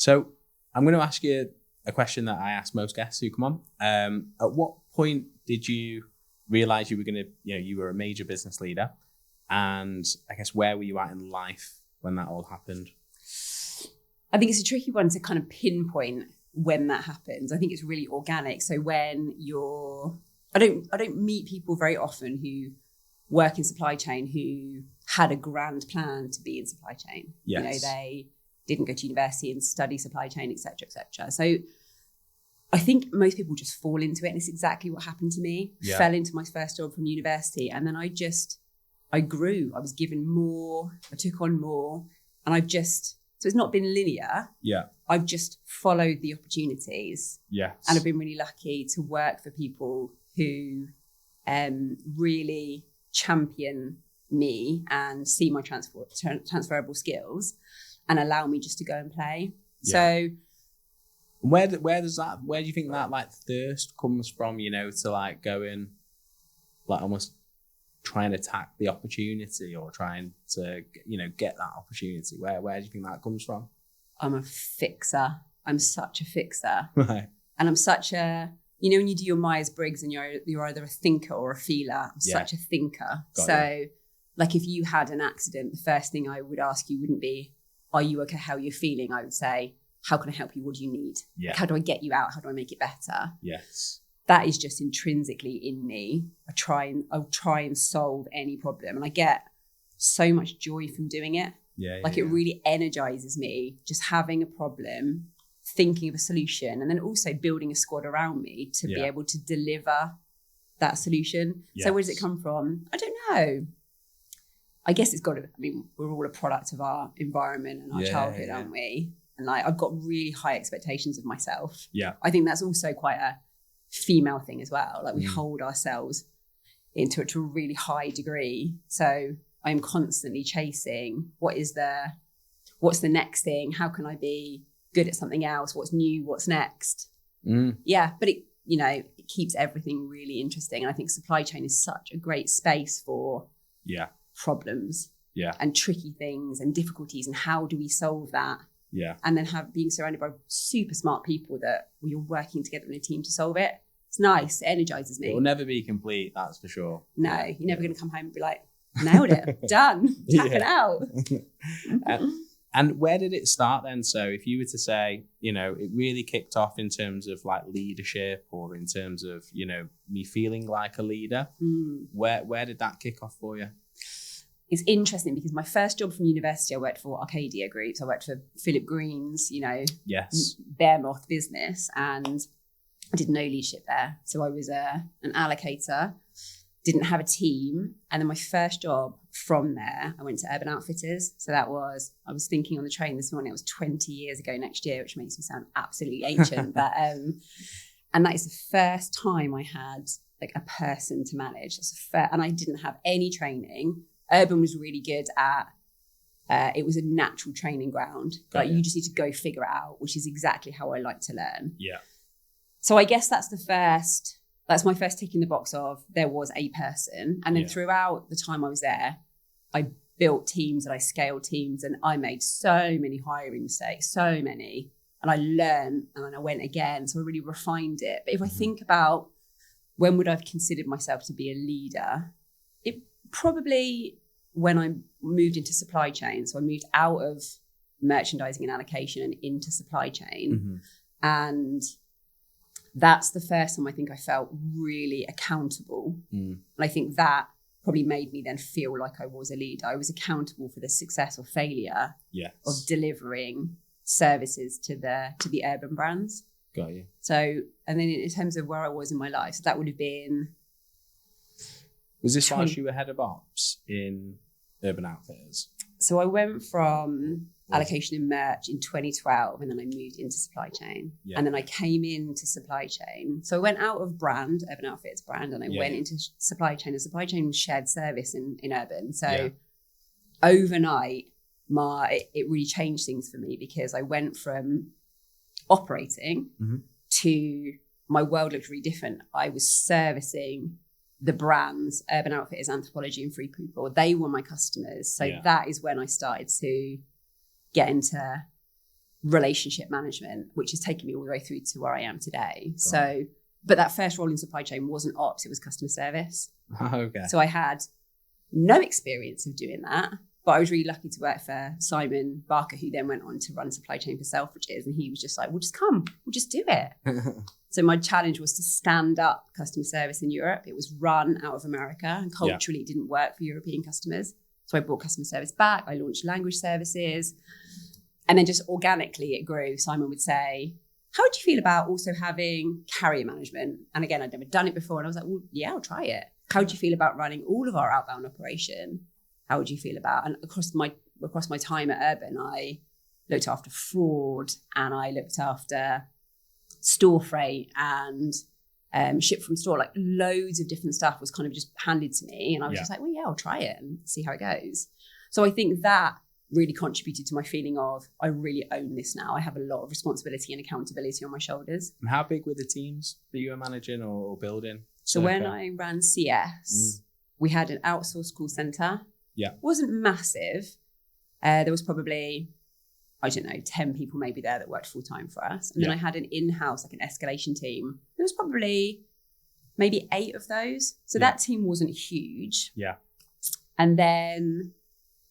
So I'm going to ask you a question that I ask most guests who come on. At what point did you realize you were going to, you were a major business leader, and I guess where were you at in life when that all happened? I think it's a tricky one to kind of pinpoint when that happens. I think it's really organic. So when I don't meet people very often who work in supply chain who had a grand plan to be in supply chain. Yes. They didn't go to university and study supply chain, et cetera, et cetera. So I think most people just fall into it. And it's exactly what happened to me. Yeah. Fell into my first job from university. And then I grew. I was given more. I took on more. And so it's not been linear. Yeah. I've just followed the opportunities. Yes. And I've been really lucky to work for people who really champion me and see my transferable skills and allow me just to go and play. Yeah. So where do you think that like thirst comes from, to like go in, like almost try and attack the opportunity or trying to, get that opportunity? Where do you think that comes from? I'm a fixer. I'm such a fixer. Right. And I'm such a, when you do your Myers-Briggs and you're either a thinker or a feeler, I'm such a thinker. Like if you had an accident, the first thing I would ask you wouldn't be, are you okay? How are you feeling? I would say, how can I help you? What do you need? Yeah. How do I get you out? How do I make it better? Yes. That is just intrinsically in me. I'll try and solve any problem. And I get so much joy from doing it. It really energizes me, just having a problem, thinking of a solution, and then also building a squad around me to be able to deliver that solution. Yes. So where does it come from? I don't know. I guess it's got to, we're all a product of our environment and our childhood, aren't we? And I've got really high expectations of myself. Yeah. I think that's also quite a female thing as well. Like we hold ourselves into it to a really high degree. So I'm constantly chasing what's the next thing? How can I be good at something else? What's new? What's next? Yeah. But it keeps everything really interesting. And I think supply chain is such a great space for problems and tricky things and difficulties, and how do we solve that? Yeah. And then being surrounded by super smart people that we're working together in a team to solve it. It's nice. It energizes me. It will never be complete, that's for sure. No, you're never going to come home and be like, nailed it, done, tap it out. And where did it start then? So if you were to say, it really kicked off in terms of like leadership, or in terms of, me feeling like a leader, where did that kick off for you? It's interesting because my first job from university, I worked for Arcadia Groups. I worked for Philip Green's, Bearmoth business, and I did no leadership there. So I was an allocator, didn't have a team. And then my first job from there, I went to Urban Outfitters. So I was thinking on the train this morning, it was 20 years ago next year, which makes me sound absolutely ancient. But and that is the first time I had like a person to manage. And I didn't have any training. Urban was really good at, it was a natural training ground. You just need to go figure it out, which is exactly how I like to learn. Yeah. So I guess that's my first tick in the box of there was a person. And then throughout the time I was there, I built teams and I scaled teams, and I made so many hiring mistakes, so many. And I learned, and then I went again. So I really refined it. But if I think about when would I have considered myself to be a leader, it probably when I moved into supply chain. So I moved out of merchandising and allocation and into supply chain. And that's the first time I think I felt really accountable. And I think that probably made me then feel like I was a leader. I was accountable for the success or failure of delivering services to the urban brands. Got you. So, and then in terms of where I was in my life, so that would have been... Was this whilst you were head of ops in Urban Outfitters? So I went from allocation in merch in 2012, and then I moved into supply chain. Yeah. And then I came into supply chain. So I went out of brand, Urban Outfitters brand, and I went into supply chain. And supply chain was shared service in Urban. So overnight, it really changed things for me, because I went from operating to my world looked really different. I was servicing the brands, Urban Outfitters, Anthropologie, and Free People. They were my customers. So that is when I started to get into relationship management, which has taken me all the way through to where I am today. So, but that first role in supply chain wasn't ops, it was customer service. Okay. So I had no experience of doing that, but I was really lucky to work for Simon Barker, who then went on to run supply chain for Selfridges. And he was just like, we'll just do it. So my challenge was to stand up customer service in Europe. It was run out of America, and culturally it didn't work for European customers. So I brought customer service back. I launched language services. And then just organically it grew. Simon would say, how would you feel about also having carrier management? And again, I'd never done it before. And I was like, well, yeah, I'll try it. How would you feel about running all of our outbound operation? How would you feel about, and across my time at Urban, I looked after fraud, and I looked after store freight and ship from store, like loads of different stuff was kind of just handed to me. And I was just like, well, yeah, I'll try it and see how it goes. So I think that really contributed to my feeling of, I really own this now. I have a lot of responsibility and accountability on my shoulders. And how big were the teams that you were managing or building? So when I ran CS, we had an outsourced call center. Yeah. It wasn't massive. There was probably, I don't know, 10 people maybe there that worked full time for us. And then I had an in-house, like an escalation team. There was probably maybe 8 of those. So that team wasn't huge. Yeah. And then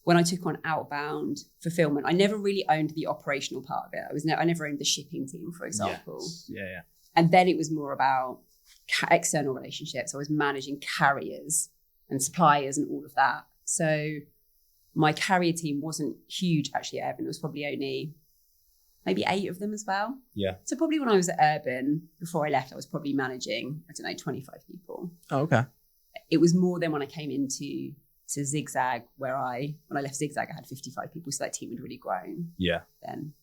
when I took on outbound fulfillment, I never really owned the operational part of it. I never owned the shipping team, for example. Yes. Yeah. And then it was more about external relationships. I was managing carriers and suppliers and all of that. So my carrier team wasn't huge actually at Urban. It was probably only maybe 8 of them as well. Yeah. So probably when I was at Urban, before I left, I was probably managing, 25 people. Oh, okay. It was more than when I came into Zigzag, when I left Zigzag, I had 55 people. So that team had really grown. Yeah. Then.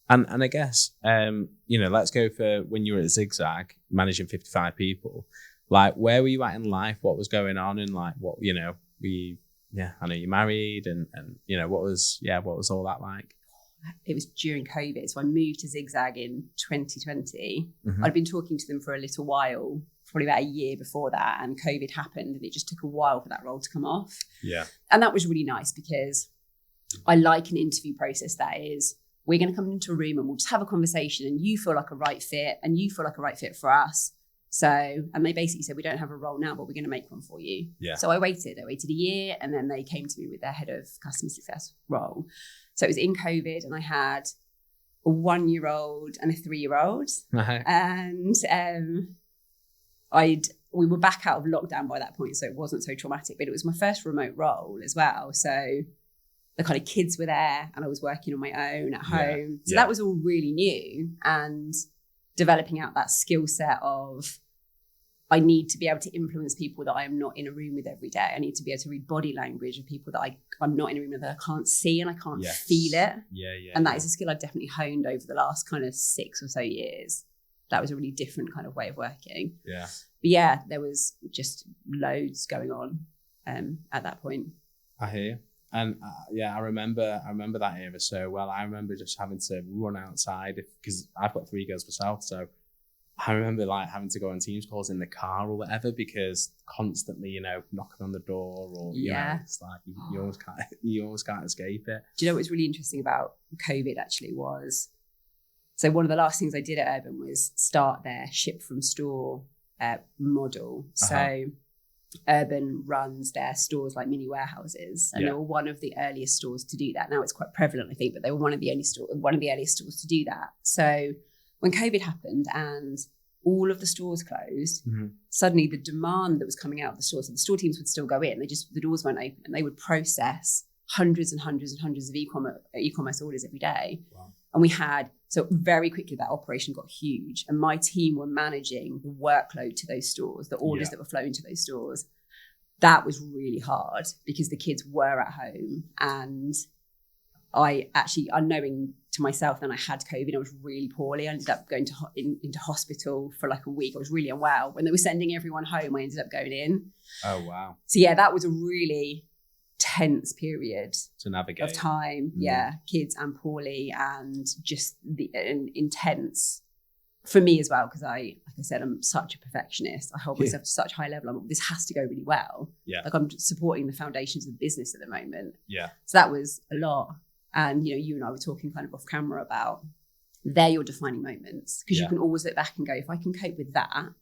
And I guess, let's go for when you were at Zigzag, managing 55 people. Like, where were you at in life? What was going on? And like, what, I know you're married and what was all that like? It was during COVID. So I moved to Zigzag in 2020. Mm-hmm. I'd been talking to them for a little while, probably about a year before that. And COVID happened and it just took a while for that role to come off. Yeah. And that was really nice because I like an interview process that is, we're going to come into a room and we'll just have a conversation and you feel like a right fit and you feel like a right fit for us. So, and they basically said, we don't have a role now, but we're going to make one for you. Yeah. So I waited a year and then they came to me with their head of customer success role. So it was in COVID and I had a 1-year-old and a 3-year-old. Uh-huh. And we were back out of lockdown by that point. So it wasn't so traumatic, but it was my first remote role as well. So the kind of kids were there and I was working on my own at home. So that was all really new and developing out that skill set of, I need to be able to influence people that I am not in a room with every day. I need to be able to read body language of people that I'm not in a room with, that I can't see and I can't feel it. Yeah. And that is a skill I've definitely honed over the last kind of 6 or so years. That was a really different kind of way of working. Yeah. But yeah, there was just loads going on at that point. I hear you. And I remember that era so well. I remember just having to run outside because I've got 3 girls myself. So I remember like having to go on Teams calls in the car or whatever because constantly, knocking on the door or it's like you almost can't escape it. Do you know what was really interesting about COVID actually was? So one of the last things I did at Urban was start their ship from store model. Uh-huh. So Urban runs their stores like mini warehouses, and they were one of the earliest stores to do that. Now it's quite prevalent, I think, but they were one of the earliest stores to do that. So when COVID happened and all of the stores closed, suddenly the demand that was coming out of the stores, so the store teams would still go in, the doors weren't open, and they would process hundreds and hundreds and hundreds of e-commerce orders every day. Wow. And so very quickly that operation got huge, and my team were managing the workload to those stores, the orders that were flowing to those stores. That was really hard because the kids were at home, and I actually, unknowing to myself, then I had COVID. I was really poorly. I ended up going into hospital for like a week. I was really unwell. When they were sending everyone home, I ended up going in. Oh, wow. So yeah, that was a really tense period to navigate of time. Kids and poorly, and just intense for me as well, because like I said, I'm such a perfectionist. I hold myself to such a high level. This has to go really well. Like I'm supporting the foundations of the business at the moment. So that was a lot. And you and I were talking kind of off camera about they're your defining moments, because you can always look back and go, if I can cope with that,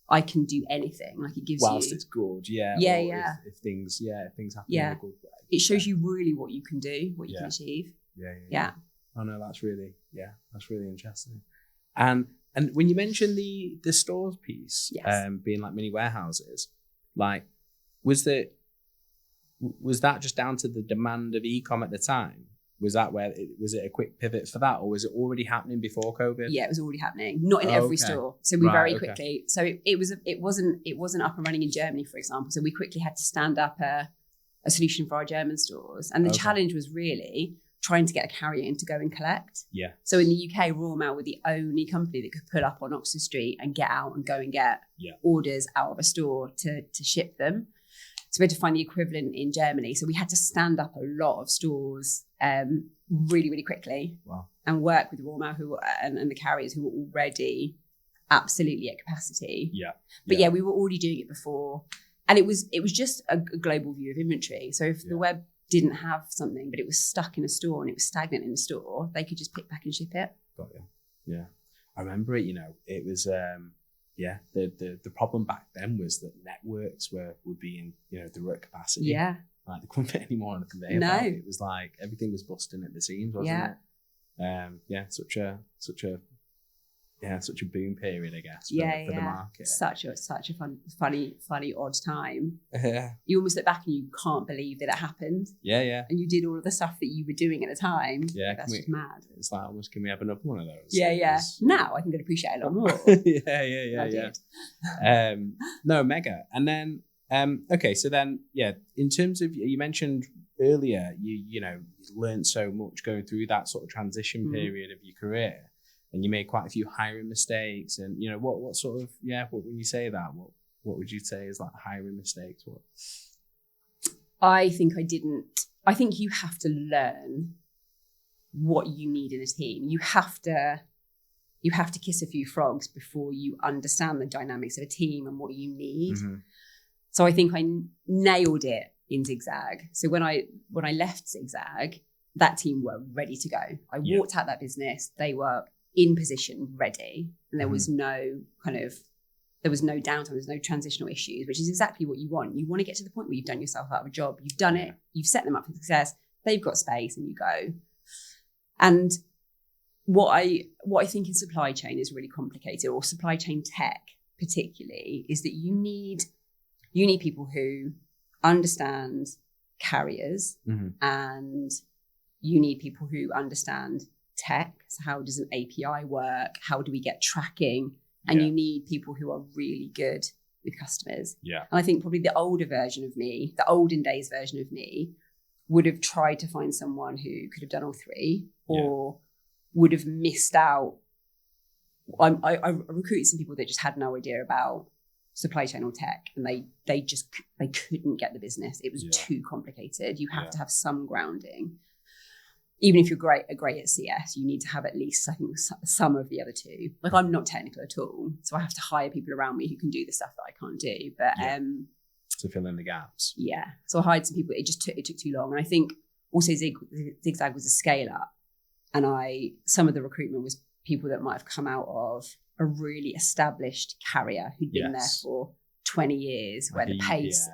I can do anything. Like, it gives whilst it's good, if things happen in a good way, it shows you really what you can do, what you can achieve. Oh no, that's really interesting. And when you mentioned the stores piece, being like mini warehouses, like was that just down to the demand of e-com at the time? Was it a quick pivot for that, or was it already happening before COVID? Yeah, it was already happening. Not in every store. So we very quickly. So it wasn't up and running in Germany, for example. So we quickly had to stand up a solution for our German stores, and the challenge was really trying to get a carrier in to go and collect. Yeah. So in the UK, Royal Mail were the only company that could pull up on Oxford Street and get out and go and get orders out of a store to ship them. So we had to find the equivalent in Germany. So we had to stand up a lot of stores really, really quickly. Wow. And work with Royal Mail and the carriers who were already absolutely at capacity. Yeah. But we were already doing it before. And it was just a global view of inventory. So if the web didn't have something, but it was stuck in a store and it was stagnant in the store, they could just pick back and ship it. Got you. Yeah. I remember it, it was... the problem back then was that networks would be in, they were at capacity. Yeah. Like, they couldn't fit any more on the conveyor belt. It was like everything was busting at the seams, wasn't it? Such a boom period, I guess, for the market. Such a funny odd time. Yeah. You almost look back and you can't believe that it happened. Yeah, yeah. And you did all of the stuff that you were doing at the time. Yeah, that's just mad. It's like, almost, can we have another one of those? Yeah, yeah. Now I can appreciate it a lot more. yeah. No, mega. And then, okay, so then, in terms of, you mentioned earlier, you learned so much going through that sort of transition period of your career. And you made quite a few hiring mistakes, and what sort of when you say that, what would you say is like hiring mistakes? What? I think you have to learn what you need in a team. You have to kiss a few frogs before you understand the dynamics of a team and what you need. Mm-hmm. So I think I nailed it in Zigzag. So when I left Zigzag, that team were ready to go. I walked out that business. They were in position, ready, and there was no downtime, there was no transitional issues, which is exactly what you want. You want to get to the point where you've done yourself out of a job, you've done it, you've set them up for success, they've got space, and you go. And what I think in supply chain is really complicated, or supply chain tech particularly, is that you need people who understand carriers, and you need people who understand tech. So how does an API work? How do we get tracking? And you need people who are really good with customers. Yeah. And I think probably the olden days version of me would have tried to find someone who could have done all three, or would have missed out. I recruited some people that just had no idea about supply chain or tech, and they couldn't get the business. It was too complicated. You have to have some grounding. Even if you're great at CS, you need to have at least, I think, some of the other two. Like, I'm not technical at all, so I have to hire people around me who can do the stuff that I can't do. But to fill in the gaps. Yeah. So I hired some people. It took too long, and I think also Zigzag was a scale up, and some of the recruitment was people that might have come out of a really established carrier who'd been there for 20 years, where the pace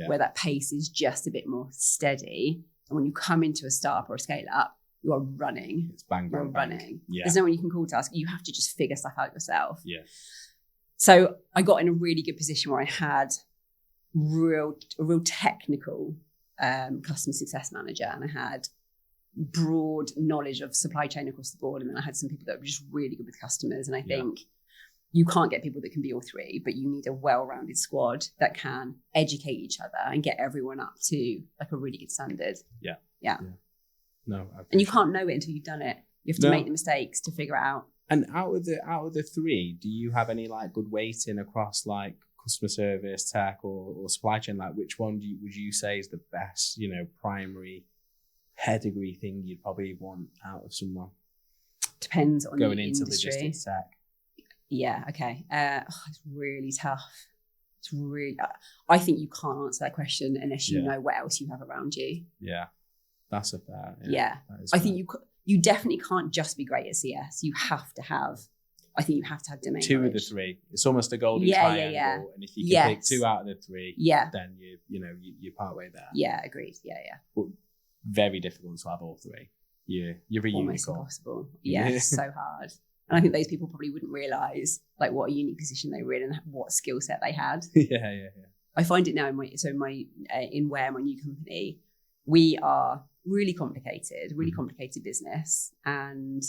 where that pace is just a bit more steady. And when you come into a startup or a scale up, you are running. It's bang, bang, bang. Running. Yeah. There's no one you can call to ask. You have to just figure stuff out yourself. Yeah. So I got in a really good position where I had a real technical customer success manager, and I had broad knowledge of supply chain across the board. And then I had some people that were just really good with customers. And I think you can't get people that can be all three, but you need a well-rounded squad that can educate each other and get everyone up to like a really good standard. Yeah. Yeah. No, and you can't know it until you've done it. You have to make the mistakes to figure it out. And out of the three, do you have any like good weighting across like customer service, tech, or supply chain? Like, which one would you say is the best, primary pedigree thing you'd probably want out of someone? Depends on going the into industry. Logistics tech. Yeah. Okay. It's really tough. It's really. I think you can't answer that question unless you know what else you have around you. Yeah, that's a fair. Yeah, I think you definitely can't just be great at CS. You have to have, I think you have to have domain two knowledge. of the three. It's almost a golden triangle. Yeah. And if you can pick 2 out of the 3, then you're partway there. Yeah, agreed. Yeah. But very difficult to have all 3. You're a almost unicorn. Impossible. Yeah, so hard. And I think those people probably wouldn't realise like what a unique position they were in and what skill set they had. Yeah. I find it now in WAIR, my new company, we are really complicated business, and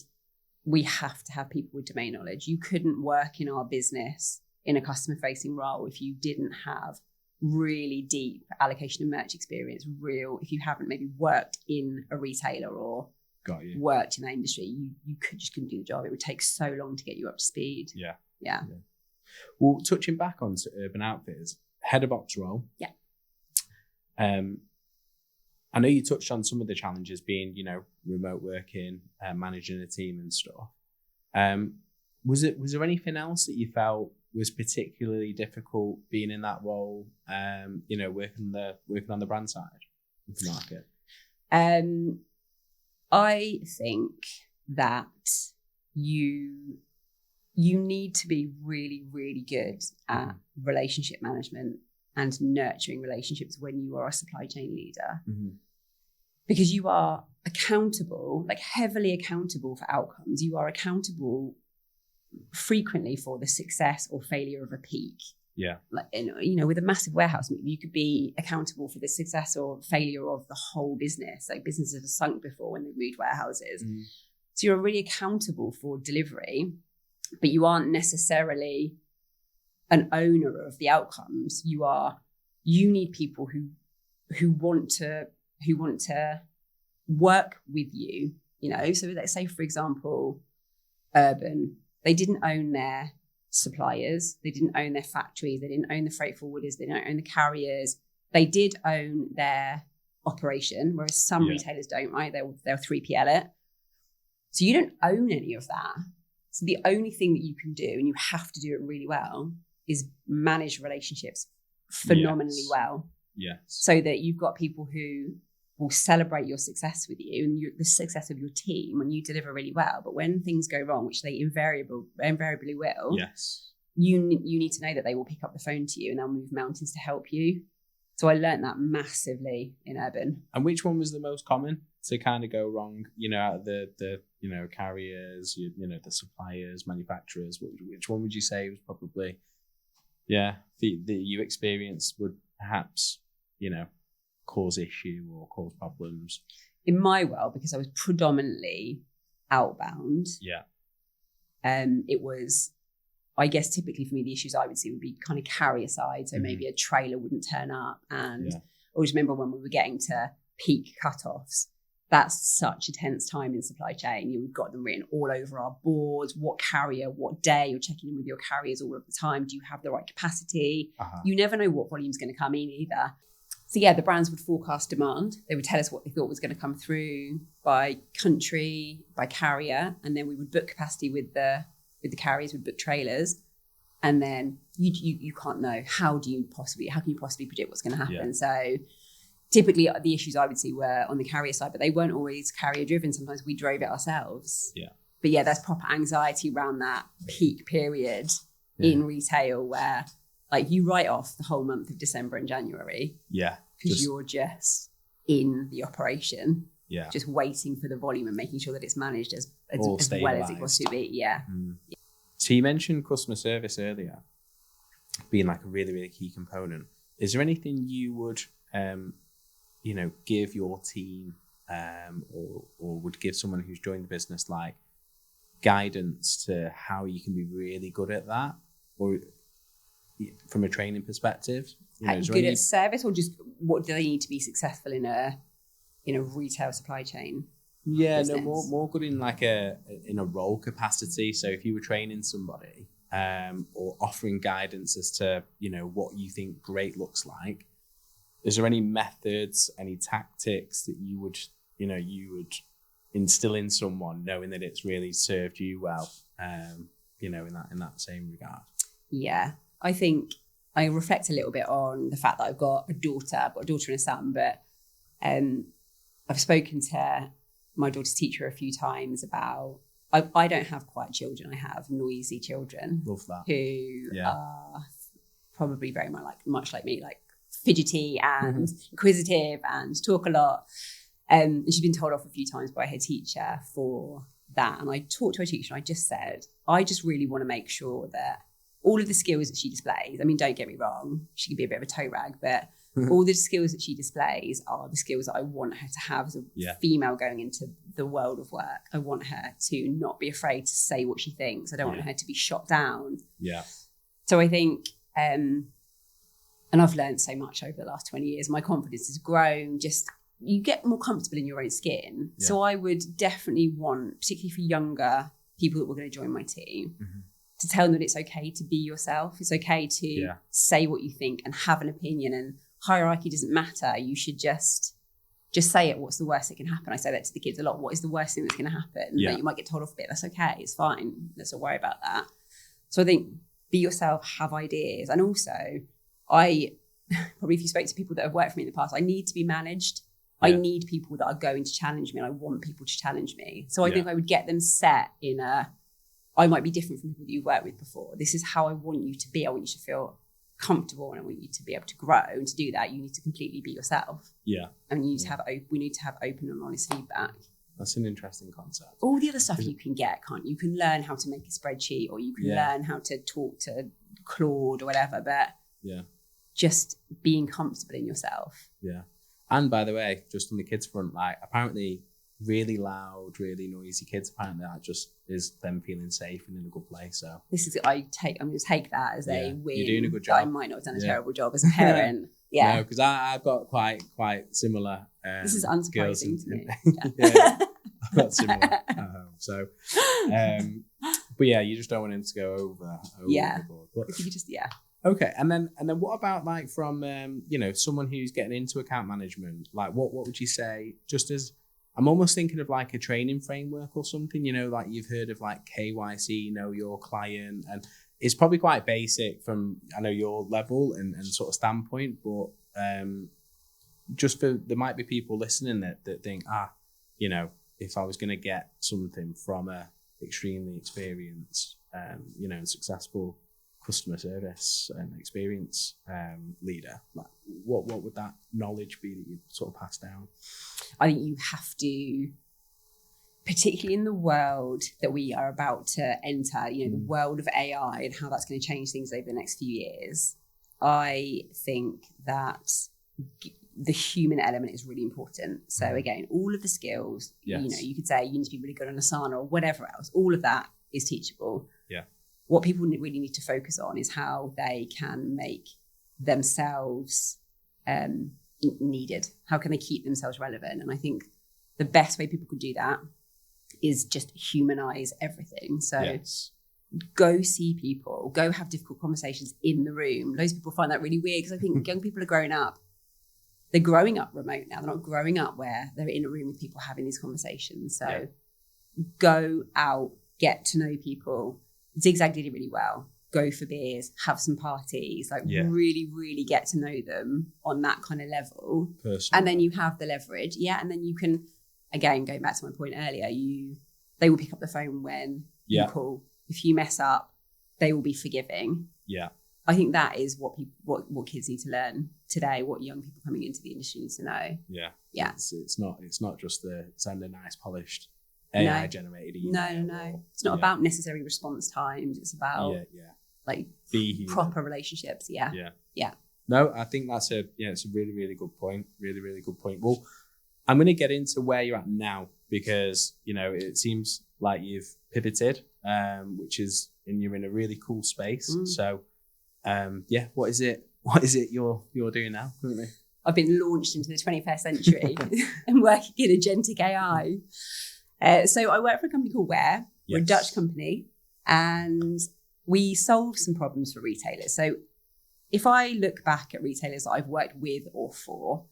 we have to have people with domain knowledge. You couldn't work in our business in a customer facing role if you didn't have really deep allocation and merch experience. If you haven't maybe worked in a retailer or worked in that industry, you couldn't do the job. It would take so long to get you up to speed. Yeah. Well, touching back onto Urban Outfitters, head of ops role. Yeah. I know you touched on some of the challenges being, remote working, managing a team and stuff. Was there anything else that you felt was particularly difficult being in that role? Working on the brand side of the market. I think that you need to be really, really good at relationship management and nurturing relationships when you are a supply chain leader, because you are accountable, like heavily accountable for outcomes. You are accountable frequently for the success or failure of a peak. Yeah. Like, with a massive warehouse, you could be accountable for the success or failure of the whole business. Like businesses have sunk before when they've moved warehouses. So you're really accountable for delivery, but you aren't necessarily an owner of the outcomes. You need people who want to work with you, So let's say, for example, Urban, they didn't own their suppliers, they didn't own their factories, they didn't own the freight forwarders, they didn't own the carriers. They did own their operation, whereas some retailers don't, right? They'll 3PL it. So you don't own any of that. So the only thing that you can do, and you have to do it really well, is manage relationships phenomenally well. Yes. So that you've got people who will celebrate your success with you and the success of your team when you deliver really well. But when things go wrong, which they invariably will, you need to know that they will pick up the phone to you and they'll move mountains to help you. So I learned that massively in Urban. And which one was the most common to kind of go wrong? Out of the carriers, the suppliers, manufacturers. Which one would you say was probably, that you experienced would perhaps, cause issue or cause problems? In my world, because I was predominantly outbound. It was, I guess typically for me, the issues I would see would be kind of carrier side. So maybe a trailer wouldn't turn up. And I always remember when we were getting to peak cutoffs, that's such a tense time in supply chain. We've got them written all over our boards, what carrier, what day, you're checking in with your carriers all of the time. Do you have the right capacity? You never know what volume's going to come in either. So the brands would forecast demand. They would tell us what they thought was going to come through by country, by carrier, and then we would book capacity with the carriers, we'd book trailers, and then you can't know how can you possibly predict what's going to happen. So typically the issues I would see were on the carrier side, but they weren't always carrier driven. Sometimes we drove it ourselves. But there's proper anxiety around that peak period in retail where like you write off the whole month of December and January. Because you're just in the operation. Just waiting for the volume and making sure that it's managed as well as it was to be. So you mentioned customer service earlier being like a really, really key component. Is there anything you would, give your team or would give someone who's joined the business like guidance to how you can be really good at that, or from a training perspective? Good at service, or just what do they need to be successful in a retail supply chain? Business? More good in like in a role capacity. So if you were training somebody or offering guidance as to what you think great looks like, is there any methods, any tactics that you would instill in someone, knowing that it's really served you well, in that same regard? I think I reflect a little bit on the fact that I've got a daughter and a son, but I've spoken to my daughter's teacher a few times about, I don't have quiet children, I have noisy children. Love that. Who are probably very much like me, like fidgety and inquisitive and talk a lot. And she's been told off a few times by her teacher for that. And I talked to her teacher and I just said, I just really want to make sure that all of the skills that she displays, I mean, don't get me wrong, she can be a bit of a toe rag, but all the skills that she displays are the skills that I want her to have as a female going into the world of work. I want her to not be afraid to say what she thinks. I don't want her to be shot down. Yeah. So I think, and I've learned so much over the last 20 years. My confidence has grown. Just, you get more comfortable in your own skin. Yeah. So I would definitely want, particularly for younger people that were going to join my team, to tell them that it's okay to be yourself. It's okay to say what you think and have an opinion, and hierarchy doesn't matter. You should just say it. What's the worst that can happen? I say that to the kids a lot. What is the worst thing that's going to happen? Yeah. Like, you might get told off a bit. That's okay. It's fine. Let's not worry about that. So I think be yourself, have ideas. And also, I probably, if you spoke to people that have worked for me in the past, I need to be managed. Yeah. I need people that are going to challenge me, and I want people to challenge me. So I think I would get them set in I might be different from people that you've worked with before. This is how I want you to be. I want you to feel comfortable, and I want you to be able to grow. And to do that, you need to completely be yourself. Yeah. And you need to have we need to have open and honest feedback. That's an interesting concept. All the other stuff you can get, can't you? You can learn how to make a spreadsheet, or you can learn how to talk to Claude or whatever, but just being comfortable in yourself. Yeah. And by the way, just on the kids front, like, apparently really loud, really noisy kids, apparently that just is them feeling safe and in a good place. So this is, I'm going to take that as a win. You're doing a good job. I might not have done a terrible job as a parent. Yeah. No, because I've got quite similar this is unsurprising to me. I've got similar so but yeah, you just don't want him to go over the board. But if you just okay, and then what about, like, from someone who's getting into account management, like what would you say, just as I'm almost thinking of like a training framework or something, like you've heard of like KYC, know your client, and it's probably quite basic from, I know, your level and sort of standpoint, but just there might be people listening that think, if I was going to get something from a extremely experienced, and successful customer service and experience leader, like what would that knowledge be that you sort of pass down? I think you have to, particularly in the world that we are about to enter, the world of AI and how that's going to change things over the next few years. I think that the human element is really important. So again, all of the skills, you could say you need to be really good on Asana or whatever else, all of that is teachable. Yeah. What people really need to focus on is how they can make themselves needed. How can they keep themselves relevant? And I think the best way people could do that is just humanize everything. So go see people, go have difficult conversations in the room. Loads of people find that really weird, because I think young people are growing up. They're growing up remote now. They're not growing up where they're in a room with people having these conversations. So go out, get to know people. Zigzag did it really well. Go for beers, have some parties, really, really get to know them on that kind of level. Personal. And then you have the leverage. Yeah. And then you can, again, going back to my point earlier, they will pick up the phone when you call. If you mess up, they will be forgiving. Yeah. I think that is what kids need to learn today, what young people coming into the industry need to know. Yeah. Yeah. It's not just the send a nice polished AI generated email. No. It's not about necessary response times. It's about proper relationships. Yeah. No, I think that's it's a really, really good point. Really, really good point. Well, I'm going to get into where you're at now, because it seems like you've pivoted, which is, and you're in a really cool space. So, what is it you're doing now currently? I've been launched into the 21st century and working in agentic AI. So I work for a company called WAIR. We're a Dutch company, and we solve some problems for retailers. So if I look back at retailers that I've worked with or for,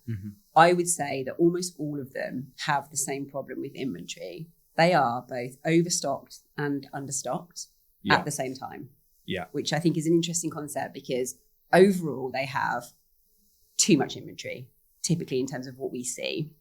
I would say that almost all of them have the same problem with inventory. They are both overstocked and understocked at the same time. Yeah. Which I think is an interesting concept, because overall they have too much inventory, typically in terms of what we see.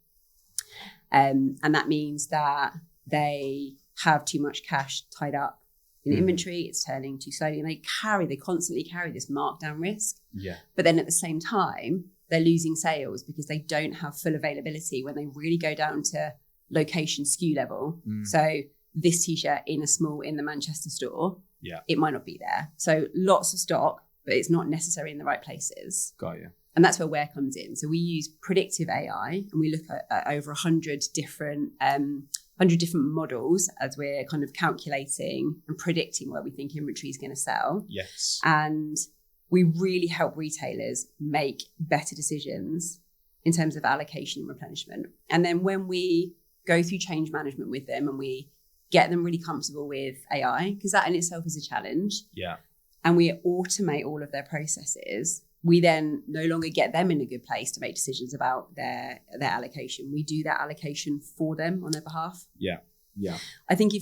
And that means that they have too much cash tied up in inventory. It's turning too slowly, and they constantly carry this markdown risk. Yeah. But then at the same time, they're losing sales because they don't have full availability when they really go down to location SKU level. So this t-shirt in the Manchester store, it might not be there. So lots of stock, but it's not necessarily in the right places. Got you. And that's where WAIR comes in. So we use predictive AI, and we look at over 100 different models as we're kind of calculating and predicting where we think inventory is going to sell. Yes. And we really help retailers make better decisions in terms of allocation and replenishment. And then when we go through change management with them and we get them really comfortable with AI, because that in itself is a challenge. Yeah. And we automate all of their processes, we then no longer get them in a good place to make decisions about their allocation. We do that allocation for them on their behalf. Yeah. Yeah. I think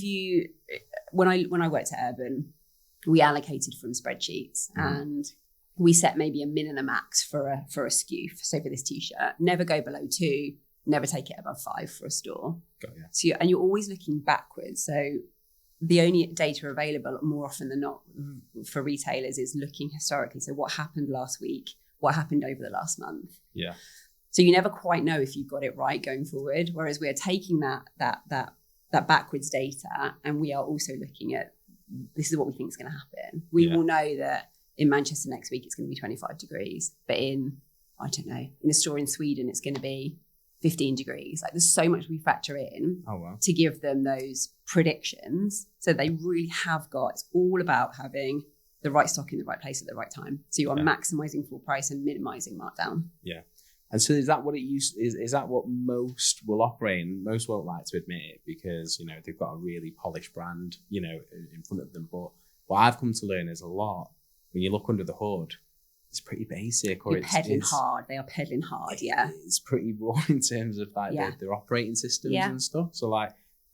when I worked at Urban, we allocated from spreadsheets and we set maybe a min and a max for a SKU. So for this t-shirt, never go below 2, never take it above 5 for a store. Got you. So you're always looking backwards. So the only data available more often than not for retailers is looking historically. So what happened last week? What happened over the last month? Yeah. So you never quite know if you've got it right going forward. Whereas we are taking that backwards data, and we are also looking at, this is what we think is going to happen. We will know that in Manchester next week it's going to be 25 degrees, but in a store in Sweden it's going to be 15 degrees. Like there's so much we factor in to give them those predictions. So they really have it's all about having the right stock in the right place at the right time. So you are maximizing full price and minimizing markdown. Yeah. And so is that what is that what most will operate in? Most won't like to admit it because, they've got a really polished brand, in front of them. But what I've come to learn is a lot, when you look under the hood, it's pretty basic. Or You're peddling hard. They are peddling hard, yeah. It's pretty raw in terms of their operating systems and stuff. So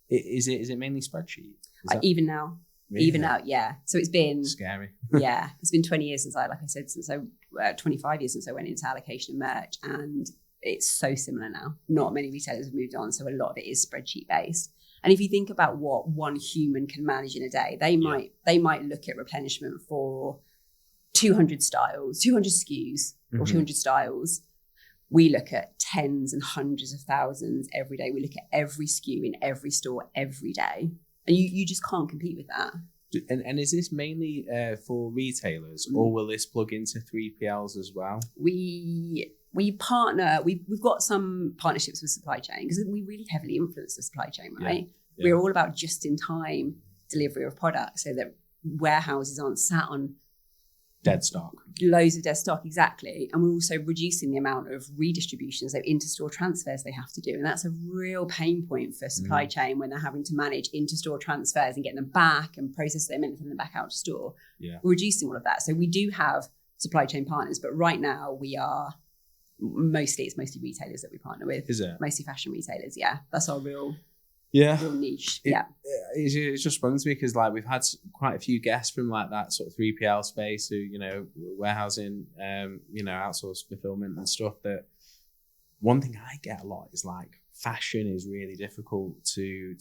is it mainly spreadsheet? Even now. Really? Even out, yeah. So it's been scary. Yeah, it's been 20 years since 25 years since I went into allocation and merch, and it's so similar now. Not many retailers have moved on, so a lot of it is spreadsheet based. And if you think about what one human can manage in a day, they might look at replenishment for 200 styles, 200 SKUs, or 200 styles. We look at tens and hundreds of thousands every day. We look at every SKU in every store every day. And you just can't compete with that. And is this mainly for retailers, or will this plug into 3PLs as well? We partner. We've got some partnerships with supply chain because we really heavily influence the supply chain, right? Yeah. We're all about just-in-time delivery of products, so that warehouses aren't sat on dead stock. Loads of dead stock, exactly. And we're also reducing the amount of redistribution, so inter-store transfers they have to do. And that's a real pain point for supply chain when they're having to manage inter-store transfers and getting them back and process them and send them back out to store. Yeah. We're reducing all of that. So we do have supply chain partners, but right now it's mostly retailers that we partner with. Is it? Mostly fashion retailers, yeah. That's our real niche. It's just sprung to me because we've had quite a few guests from that sort of 3PL space who warehousing, outsourced fulfillment and stuff. That one thing I get a lot is fashion is really difficult to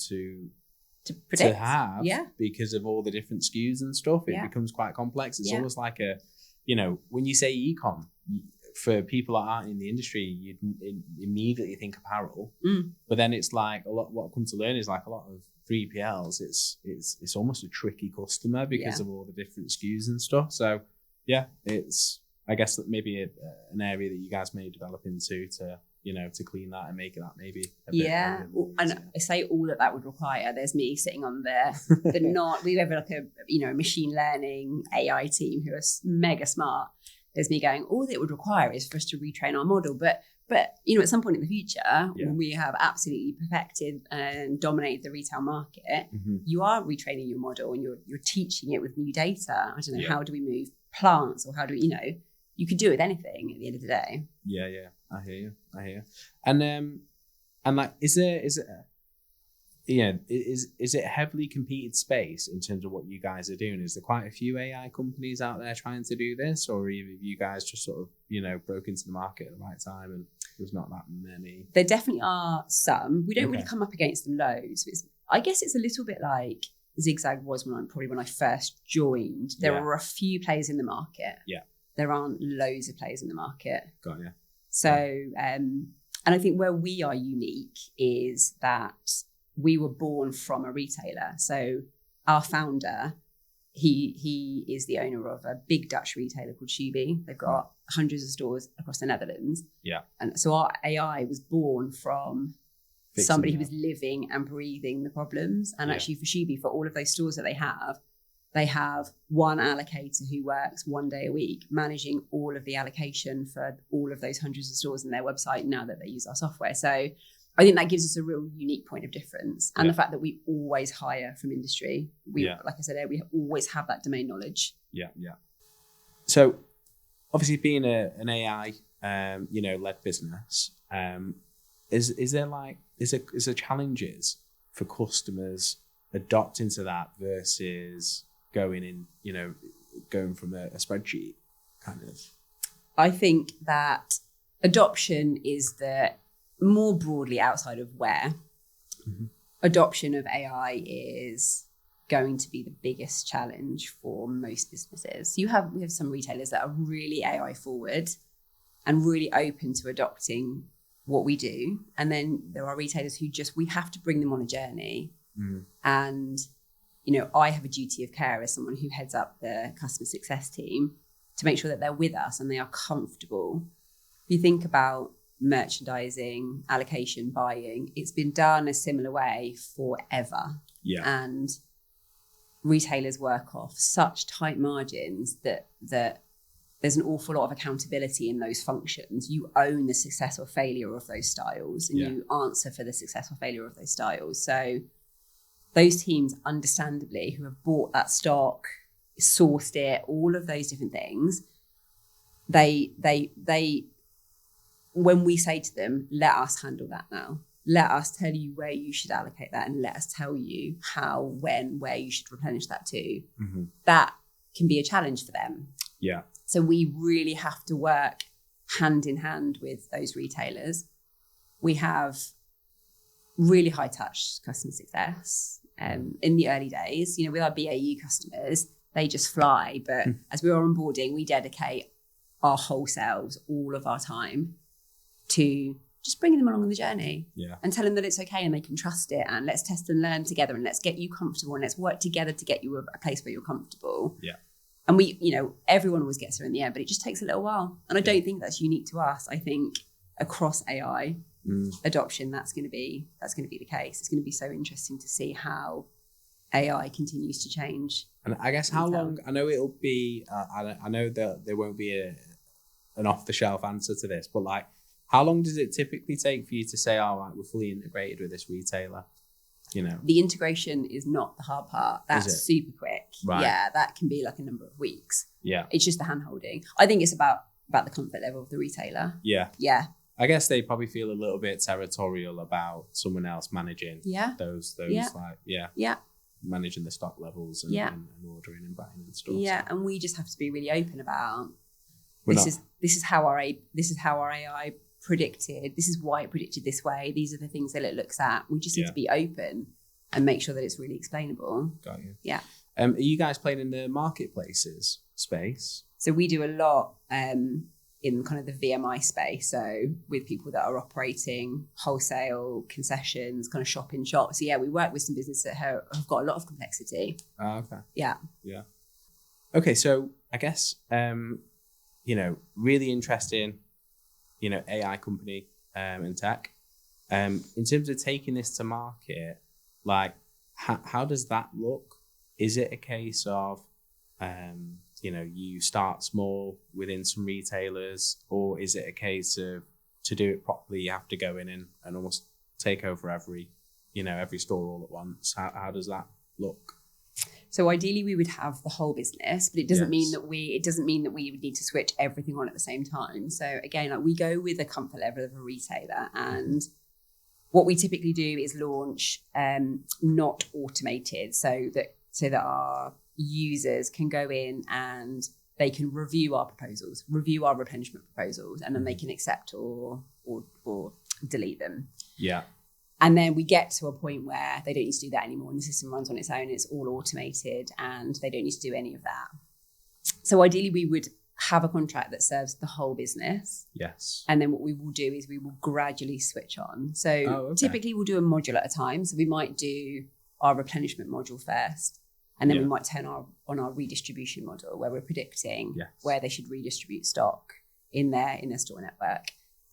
predict, to have because of all the different SKUs and stuff. It becomes quite complex. It's almost like when you say e-com, for people that aren't in the industry, you'd immediately think apparel, but then it's what I've come to learn is a lot of 3PLs. It's almost a tricky customer because of all the different SKUs and stuff. So it's I guess that maybe an area that you guys may develop into to clean that and make that maybe a bit and I say all that would require. There's me sitting on we have a machine learning AI team who are mega smart. There's me going, all that it would require is for us to retrain our model. But at some point in the future, when we have absolutely perfected and dominated the retail market, you are retraining your model and you're teaching it with new data. I don't know, how do we move plants, or how do we, you could do it with anything at the end of the day. Yeah. I hear you. And is there is it a heavily competed space in terms of what you guys are doing? Is there quite a few AI companies out there trying to do this, or have you guys just sort of broke into the market at the right time and there's not that many? There definitely are some. We don't really come up against them loads. I guess it's a little bit like Zigzag was when I first joined. There were a few players in the market. Yeah. There aren't loads of players in the market. Got you. So, and I think where we are unique is that we were born from a retailer. So our founder, he is the owner of a big Dutch retailer called Shubi. They've got hundreds of stores across the Netherlands. Yeah. And so our AI was born from somebody who was living and breathing the problems. And actually for Shubi, for all of those stores that they have one allocator who works 1 day a week managing all of the allocation for all of those hundreds of stores in their website now that they use our software. So I think that gives us a real unique point of difference. And the fact that we always hire from industry. Like I said, we always have that domain knowledge. Yeah, yeah. So obviously being an AI, led business, is there challenges for customers adopting to that versus going from a spreadsheet kind of? I think that adoption is more broadly outside of WAIR, adoption of AI is going to be the biggest challenge for most businesses. We have some retailers that are really AI forward and really open to adopting what we do. And then there are retailers who we have to bring them on a journey. And, I have a duty of care as someone who heads up the customer success team to make sure that they're with us and they are comfortable. If you think about merchandising, allocation, buying, it's been done a similar way forever. Yeah. And retailers work off such tight margins that there's an awful lot of accountability in those functions. You own the success or failure of those styles and you answer for the success or failure of those styles. So those teams, understandably, who have bought that stock, sourced it, all of those different things, they when we say to them, let us handle that now. Let us tell you where you should allocate that and let us tell you how, when, where you should replenish that to. That can be a challenge for them. Yeah. So we really have to work hand in hand with those retailers. We have really high touch customer success. In the early days, with our BAU customers, they just fly. But as we are onboarding, we dedicate our whole selves, all of our time to just bringing them along the journey and telling them that it's okay and they can trust it. And let's test and learn together and let's get you comfortable and let's work together to get you a place where you're comfortable. Yeah. And we, everyone always gets there in the end, but it just takes a little while. And I don't think that's unique to us. I think across AI adoption, that's going to be the case. It's going to be so interesting to see how AI continues to change. And I guess how long? I know it'll be. I know that there won't be an off-the-shelf answer to this, but how long does it typically take for you to say, "Oh, right, we're fully integrated with this retailer"? The integration is not the hard part. That's super quick. Right. Yeah, that can be a number of weeks. Yeah, it's just the hand-holding. I think it's about the comfort level of the retailer. Yeah. Yeah. I guess they probably feel a little bit territorial about someone else managing those managing the stock levels and ordering and buying and stuff. Yeah, and we just have to be really open about this is how our AI predicted. This is why it predicted this way. These are the things that it looks at. We just need to be open and make sure that it's really explainable. Got you. Yeah. Are you guys playing in the marketplaces space? So we do a lot in kind of the VMI space. So with people that are operating wholesale, concessions, kind of shop in shop. So we work with some businesses that have got a lot of complexity. Okay. Yeah. Yeah. Okay. So I guess, really interesting, AI company and tech. In terms of taking this to market, how does that look? Is it a case of, you start small within some retailers, or is it a case of to do it properly, you have to go in and almost take over every store all at once? How does that look? So ideally we would have the whole business, but it doesn't mean that we would need to switch everything on at the same time. So again, we go with the comfort level of a retailer, and What we typically do is launch not automated, so that our users can go in and they can review our proposals, review our replenishment proposals, and then they can accept or delete them. Yeah. And then we get to a point where they don't need to do that anymore, and the system runs on its own. It's all automated, and they don't need to do any of that. So ideally, we would have a contract that serves the whole business. Yes. And then what we will do is we will gradually switch on. So typically we'll do a module at a time. So we might do our replenishment module first, and then we might turn on our redistribution model, where we're predicting where they should redistribute stock in their store network.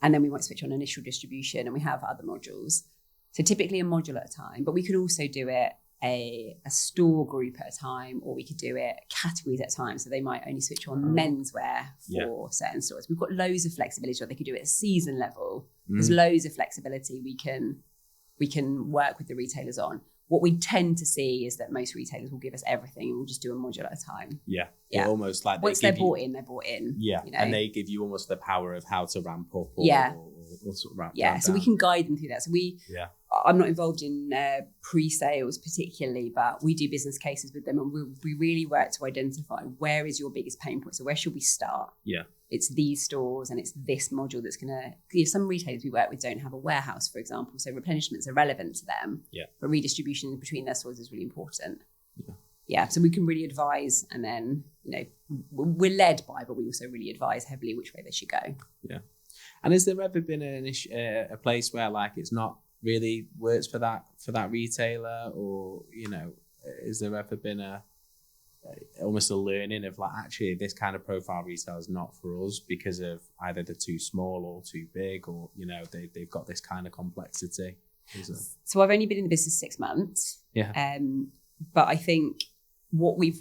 And then we might switch on initial distribution, and we have other modules. So typically a module at a time, but we could also do it a store group at a time, or we could do it categories at a time. So they might only switch on menswear for certain stores. We've got loads of flexibility, or they could do it at season level. There's loads of flexibility we can work with the retailers on. What we tend to see is that most retailers will give us everything, and we'll just do a module at a time. Yeah. Almost like once they're bought in, they're bought in. Yeah. You know? And they give you almost the power of how to ramp up or sort of ramp down. So we can guide them through that. So I'm not involved in pre-sales particularly, but we do business cases with them, and we really work to identify where is your biggest pain point. So where should we start? Yeah. It's these stores and it's this module that's going to, some retailers we work with don't have a warehouse, for example. So replenishments are relevant to them. Yeah. But redistribution between their stores is really important. Yeah. So we can really advise, and then, we're led by, but we also really advise heavily which way they should go. Yeah. And has there ever been a place where like it's not really works for that retailer, or has there ever been almost a learning of like, actually this kind of profile retail is not for us because of either they're too small or too big, or they've got this kind of complexity? So I've only been in the business 6 months. Yeah. But I think what we've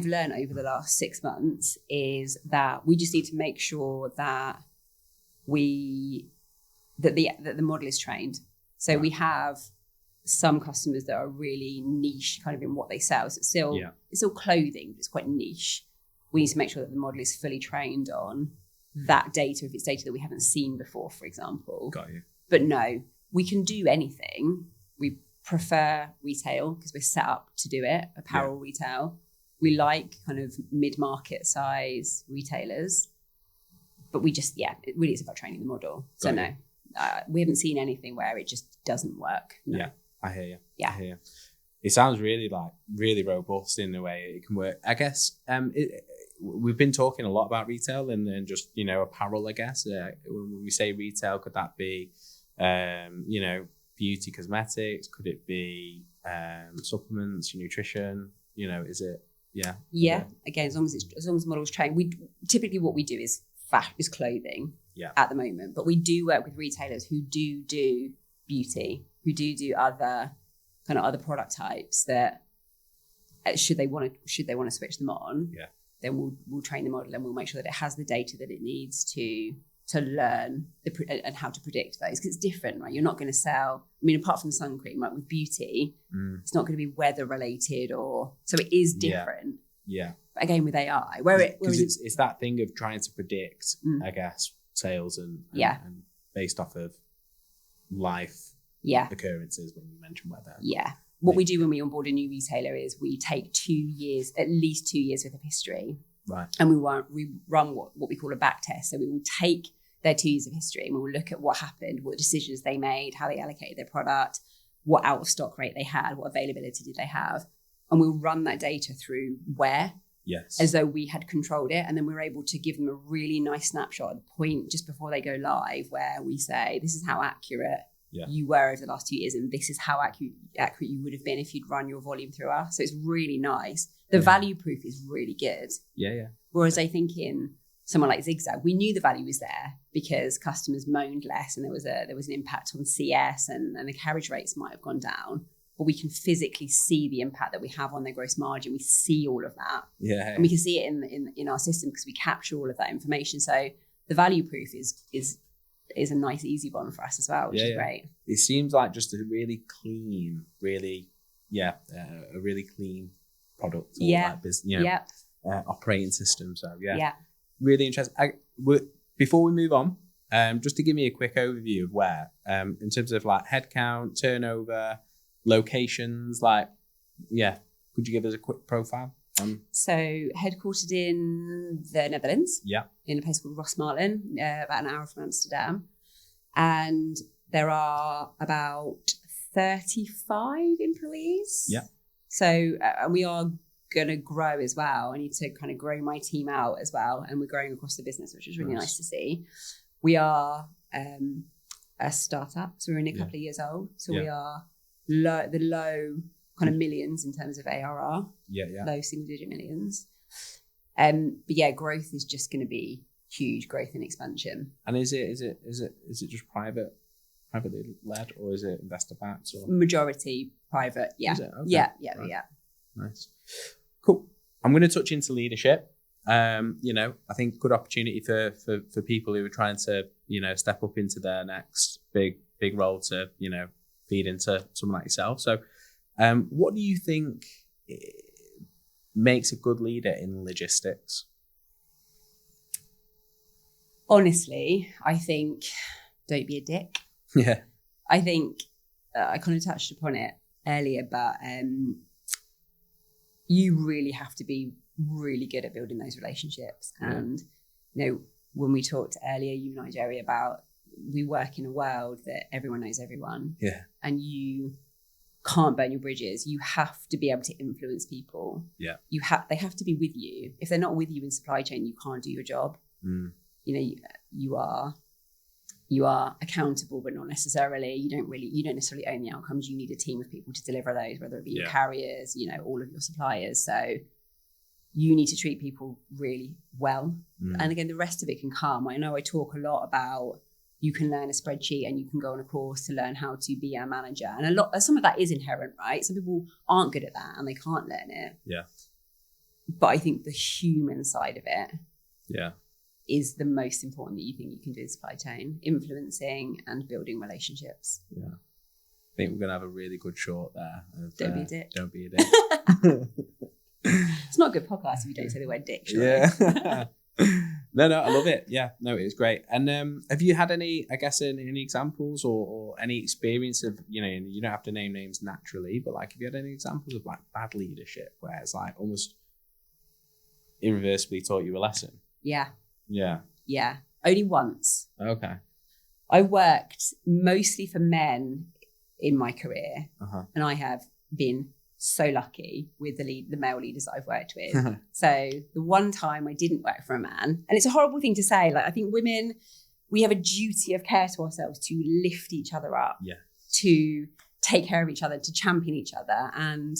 learned over the last 6 months is that we just need to make sure that the model is trained. So we have some customers that are really niche kind of in what they sell. So it's still clothing, but it's quite niche. We need to make sure that the model is fully trained on that data, if it's data that we haven't seen before, for example. Got you. But no, we can do anything. We prefer retail because we're set up to do it, apparel retail. We like kind of mid-market size retailers. But we just, it really is about training the model. So no, we haven't seen anything where it just doesn't work. No. Yeah, I hear you. Yeah. I hear you. It sounds really robust in the way it can work. I guess we've been talking a lot about retail and just, apparel, I guess. When we say retail, could that be, beauty cosmetics? Could it be supplements, nutrition? Is it, Yeah, again, as long as the model's trained. Typically what we do is clothing at the moment, but we do work with retailers who do beauty, who do other product types that should they want to switch them on, then we'll train the model, and we'll make sure that it has the data that it needs to learn and how to predict those, because it's different, right? You're not going to sell, apart from sun cream, like with beauty, it's not going to be weather related, so it is different. Yeah. But again, with AI, it's that thing of trying to predict, I guess, sales and based off of life occurrences when you mention weather. Yeah. What we do when we onboard a new retailer is we take 2 years, at least 2 years worth of history. Right. And we run what we call a back test. So we will take their 2 years of history and we will look at what happened, what decisions they made, how they allocated their product, what out of stock rate they had, what availability did they have. And we'll run that data through WAIR. Yes. As though we had controlled it. And then we're able to give them a really nice snapshot at the point just before they go live, where we say, this is how accurate you were over the last 2 years, and this is how accurate you would have been if you'd run your volume through us. So it's really nice. The value proof is really good. Yeah. Whereas I think in someone like Zigzag, we knew the value was there because customers moaned less, and there was an impact on CS, and the carriage rates might have gone down. But we can physically see the impact that we have on their gross margin. We see all of that. Yeah. And we can see it in our system because we capture all of that information. So the value proof is a nice, easy one for us as well, which is great. It seems like just a really clean, a really clean product. Operating system. So really interesting. Before we move on, Just to give me a quick overview of WAIR, in terms of like headcount, turnover, locations, like, could you give us a quick profile? So headquartered in the Netherlands, in a place called Rosmalen, about an hour from Amsterdam. And there are about 35 employees. Yeah. So and we are going to grow as well. I need to kind of grow my team out as well. And we're growing across the business, which is really nice to see. We are a startup. So we're only a couple of years old. So we are the low kind of millions in terms of ARR. Low single digit millions. But growth is just going to be huge growth and expansion. And is it just privately led, or is it investor backed? Or majority private? Yeah. Is it? Okay. Yeah. Nice. Cool. I'm going to touch into leadership. I think good opportunity for people who are trying to, step up into their next big role to, feed into someone like yourself. So, what do you think makes a good leader in logistics? Honestly, I think don't be a dick. Yeah. I think I kind of touched upon it earlier, but you really have to be really good at building those relationships. And, when we talked earlier, you and I, Jerry, about we work in a world that everyone knows everyone. Yeah. And you can't burn your bridges. You have to be able to influence people. Yeah. They have to be with you. If they're not with you in supply chain, you can't do your job. You are accountable, but not necessarily. You don't necessarily own the outcomes. You need a team of people to deliver those, whether it be your carriers, all of your suppliers. So you need to treat people really well. And again, the rest of it can come. I know I talk a lot about you can learn a spreadsheet and you can go on a course to learn how to be a manager. And some of that is inherent, right? Some people aren't good at that and they can't learn it. Yeah. But I think the human side of it is the most important that you think you can do in supply chain, influencing and building relationships. Yeah. I think we're going to have a really good short there. Don't be a dick. Don't be a dick. It's not a good podcast if you don't say the word dick, surely. Yeah. No, I love it. Yeah, no, it's great. And have you had any examples or any experience of, you don't have to name names naturally, but like, have you had any examples of like bad leadership where it's like almost irreversibly taught you a lesson? Yeah. Yeah. Yeah. Only once. Okay. I worked mostly for men in my career, and I have been so lucky with the male leaders that I've worked with. So the one time I didn't work for a man, and it's a horrible thing to say, like I think women, we have a duty of care to ourselves to lift each other up, to take care of each other, to champion each other. And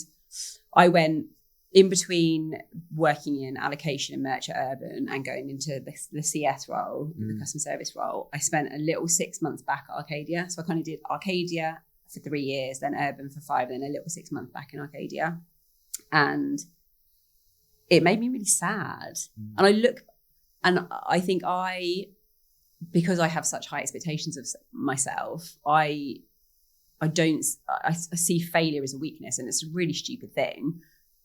I went in between working in allocation and merch at Urban and going into the CS role, the customer service role. I spent a little 6 months back at Arcadia. So I kind of did Arcadia for 3 years, then Urban for 5, then a little 6 months back in Arcadia. And it made me really sad. And I look, and I think because I have such high expectations of myself, I see failure as a weakness, and it's a really stupid thing.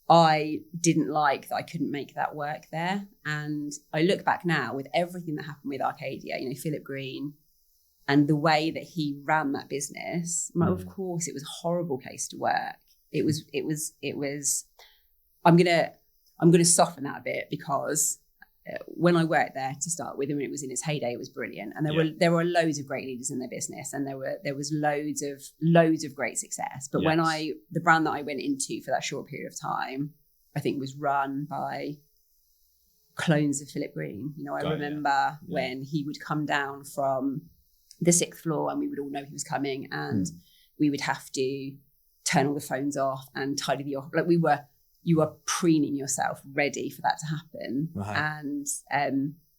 I didn't like that I couldn't make that work there. And I look back now with everything that happened with Arcadia, Philip Green, and the way that he ran that business. Of course, it was a horrible place to work. It was. I'm gonna soften that a bit, because when I worked there to start with, and when it was in its heyday, it was brilliant. And there were loads of great leaders in their business, and there was loads of great success. But when the brand that I went into for that short period of time, I think was run by clones of Philip Green. I remember when he would come down from the 6th floor, and we would all know he was coming, and we would have to turn all the phones off and tidy the office. Like you were preening yourself ready for that to happen. Right. And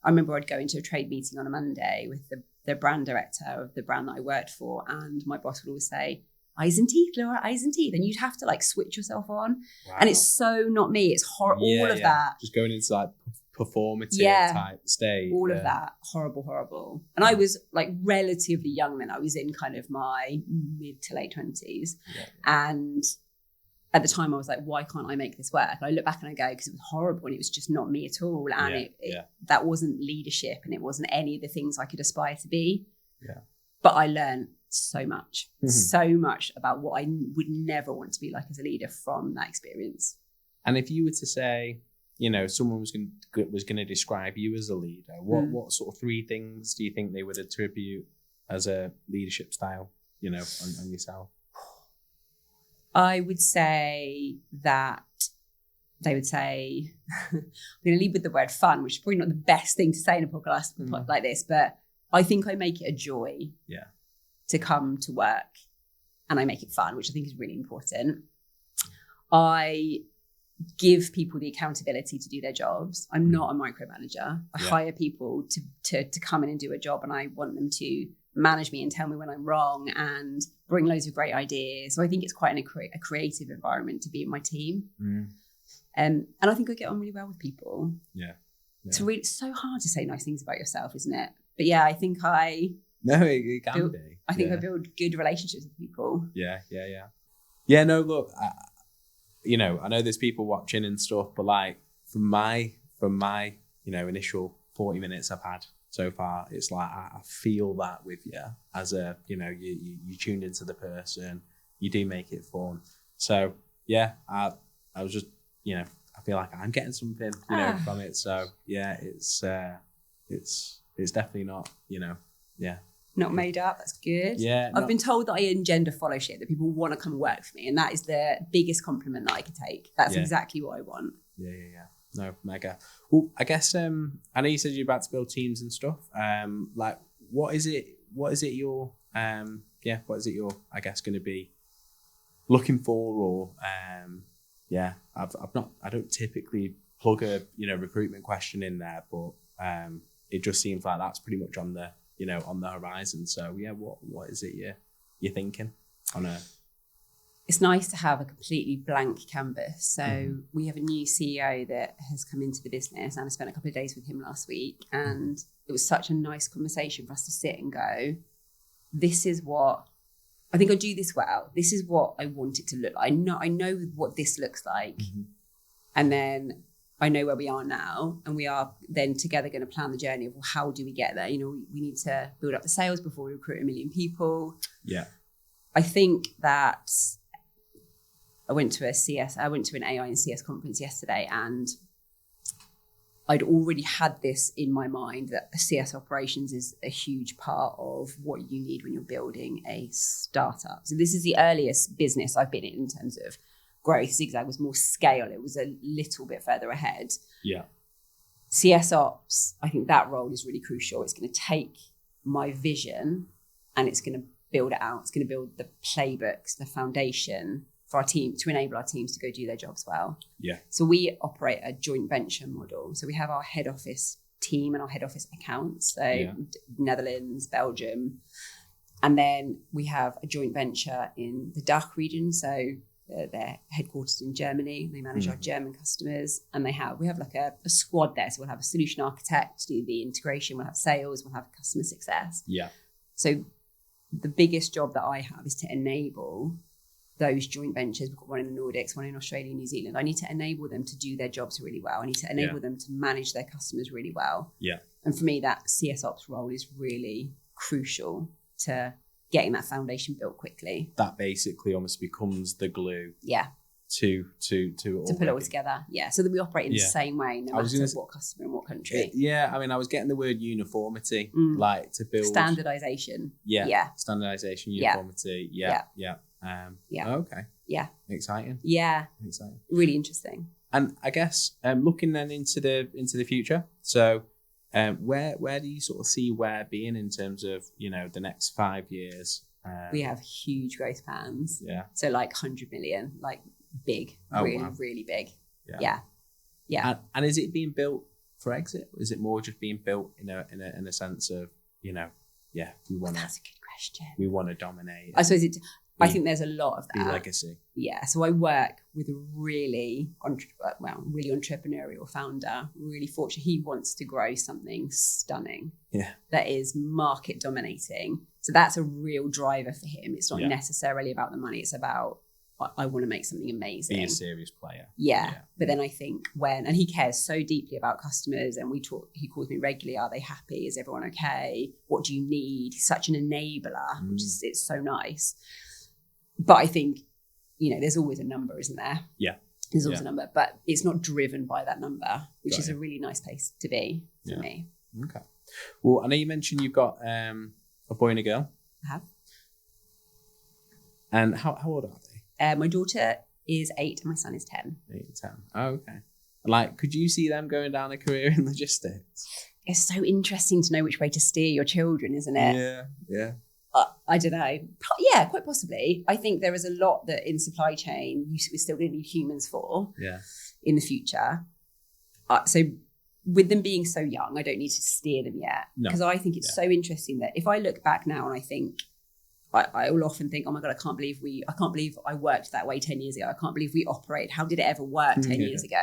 I remember I'd go into a trade meeting on a Monday with the brand director of the brand that I worked for, and my boss would always say, "Eyes and teeth, Laura, eyes and teeth," and you'd have to like switch yourself on. Wow. And it's so not me. It's horrible. All of that. Just going into like performative type state. All of that. Horrible. And I was like relatively young then. I was in kind of my mid to late 20s. Yeah. And at the time I was like, why can't I make this work? And I look back and I go, because it was horrible and it was just not me at all. And that wasn't leadership and it wasn't any of the things I could aspire to be. Yeah. But I learned so much about what I would never want to be like as a leader from that experience. And if you were to say, you know, someone was going to describe you as a leader, what sort of 3 things do you think they would attribute as a leadership style, you know, on yourself? I would say that they would say, I'm going to lead with the word fun, which is probably not the best thing to say in a podcast like this, but I think I make it a joy to come to work and I make it fun, which I think is really important. I give people the accountability to do their jobs. I'm not a micromanager. I hire people to come in and do a job and I want them to manage me and tell me when I'm wrong and bring loads of great ideas. So I think it's quite a creative environment to be in my team. And I think I get on really well with people. It's so hard to say nice things about yourself, isn't it? But yeah, I think it can be. I think I build good relationships with people. Yeah, no, look, you know, I know there's people watching and stuff, but like from my, you know, initial 40 minutes I've had so far, it's like I feel that with you as a, you know, you tuned into the person, you do make it fun. So yeah, I was just, you know, I feel like I'm getting something, you know, from it. So yeah, it's definitely not, you know, not made up. That's good. Yeah, I've been told that I engender followership, that people want to come work for me, and that is the biggest compliment that I could take. That's exactly what I want. Yeah. No, mega. Well, I guess I know you said you're about to build teams and stuff. Like, what is it you're I guess going to be looking for, or I don't typically plug a, you know, recruitment question in there, but it just seems like that's pretty much on the, you know, on the horizon. So yeah, what is it you're thinking on a? It's nice to have a completely blank canvas. So we have a new CEO that has come into the business, and I spent a couple of days with him last week, and it was such a nice conversation for us to sit and go, this is what I think I do this well. This is what I want it to look like. I know what this looks like. And then I know where we are now, and we are then together going to plan the journey of, well, how do we get there? You know, we need to build up the sales before we recruit 1 million people. Yeah. I think that I went to an AI and CS conference yesterday, and I'd already had this in my mind that CS operations is a huge part of what you need when you're building a startup. So this is the earliest business I've been in terms of growth. Zigzag was more scale. It was a little bit further ahead. Yeah. CS ops, I think that role is really crucial. It's going to take my vision and it's going to build it out. It's going to build the playbooks, the foundation for our team, to enable our teams to go do their jobs well. Yeah. So we operate a joint venture model. So we have our head office team and our head office accounts. So Netherlands, Belgium. And then we have a joint venture in the DACH region. So they're headquartered in Germany. They manage our German customers, and we have like a squad there. So we'll have a solution architect to do the integration. We'll have sales. We'll have customer success. Yeah. So the biggest job that I have is to enable those joint ventures. We've got one in the Nordics, one in Australia, New Zealand. I need to enable them to do their jobs really well. I need to enable them to manage their customers really well. Yeah. And for me, that CS ops role is really crucial to getting that foundation built quickly. That basically almost becomes the glue. Yeah. To put it all together. Yeah. So that we operate in the same way, no matter what customer and what country. I mean, I was getting the word uniformity, like to build standardization. Yeah. Standardization, uniformity. Yeah. Okay. Yeah. Exciting. Yeah. Exciting. Really interesting. And I guess looking then into the future. So where do you sort of see WAIR being in terms of, you know, the next 5 years? We have huge growth plans. Yeah. So like 100 million, like big, really big. Yeah. And is it being built for exit? Or is it more just being built in a sense of, you know, we want to. That's a good question. We want to dominate. I suppose I think there's a lot of that. Legacy. Yeah. So I work with a really entrepreneurial founder, really fortunate. He wants to grow something stunning. Yeah. That is market dominating. So that's a real driver for him. It's not necessarily about the money. It's about, I want to make something amazing. Be a serious player. Yeah. But then I think and he cares so deeply about customers, and he calls me regularly. Are they happy? Is everyone okay? What do you need? He's such an enabler, which is, it's so nice. But I think, there's always a number, isn't there? Yeah. There's always a number, but it's not driven by that number, which is a really nice place to be for me. Okay. Well, I know you mentioned you've got a boy and a girl. I have. And how old are they? My daughter is 8 and my son is 10. 8 and 10. Oh, okay. Like, could you see them going down a career in logistics? It's so interesting to know which way to steer your children, isn't it? Yeah. I don't know. Yeah, quite possibly. I think there is a lot that in supply chain we're still going to need humans for in the future. So with them being so young, I don't need to steer them yet. Because I think it's so interesting that if I look back now and I think, I will often think, oh my God, I can't believe I worked that way 10 years ago. I can't believe we operate. How did it ever work 10 years ago?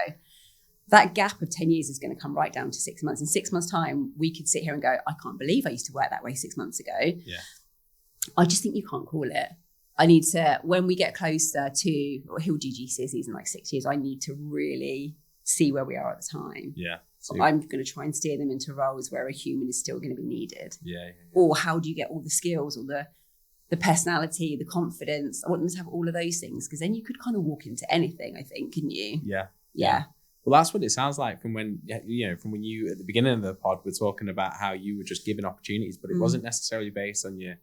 That gap of 10 years is going to come right down to 6 months. In 6 months' time, we could sit here and go, I can't believe I used to work that way 6 months ago. Yeah. I just think you can't call it. I need to, when we get closer to, or he'll do GCSEs in like 6 years, I need to really see where we are at the time. Yeah. So I'm going to try and steer them into roles where a human is still going to be needed. Yeah. Or how do you get all the skills or the personality, the confidence? I want them to have all of those things, because then you could kind of walk into anything, I think, couldn't you? Yeah. Well, that's what it sounds like from when you at the beginning of the pod were talking about how you were just given opportunities, but it wasn't necessarily based on your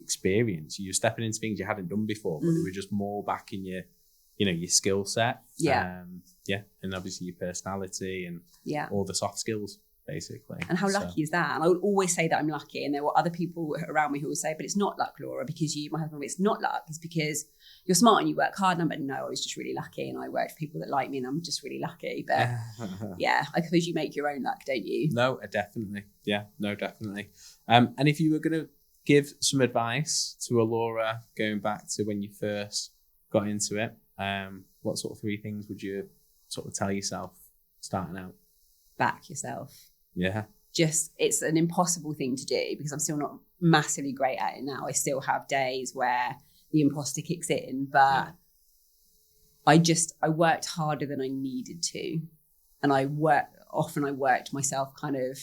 experience. You were stepping into things you hadn't done before, but they were just more back in your skill set. And obviously your personality and all the soft skills, basically. And how lucky is that? And I would always say that I'm lucky, and there were other people around me who would say, but it's not luck, Laura, because my husband, it's not luck, it's because you're smart and you work hard. And I'm like, no, I was just really lucky, and I worked for people that like me, and I'm just really lucky. But I suppose you make your own luck, don't you? No, definitely. Definitely. And if you were going to give some advice to a Laura going back to when you first got into it, what sort of 3 things would you sort of tell yourself starting out? Back yourself. Yeah. Just, it's an impossible thing to do, because I'm still not massively great at it now. I still have days where the imposter kicks in, but I worked harder than I needed to. And I worked myself kind of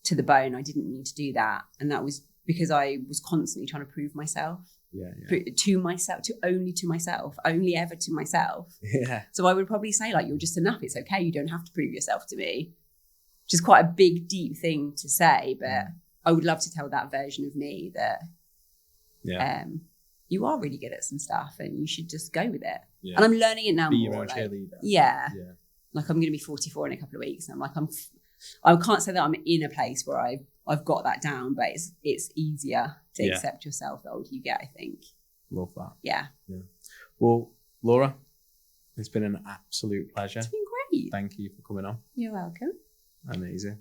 to the bone. I didn't need to do that. And that was because I was constantly trying to prove myself. To myself, only ever to myself. So I would probably say, like, you're just enough. It's okay. You don't have to prove yourself to me. Which is quite a big, deep thing to say, but I would love to tell that version of me that you are really good at some stuff and you should just go with it. And I'm learning it now. Be more. Your own cheerleader. Like, I'm going to be 44 in a couple of weeks, and I'm like, I can't say that I'm in a place where I've got that down, but it's easier to accept yourself the older you get, I think. Love that. Yeah. Well, Laura, it's been an absolute pleasure. It's been great. Thank you for coming on. You're welcome. Amazing.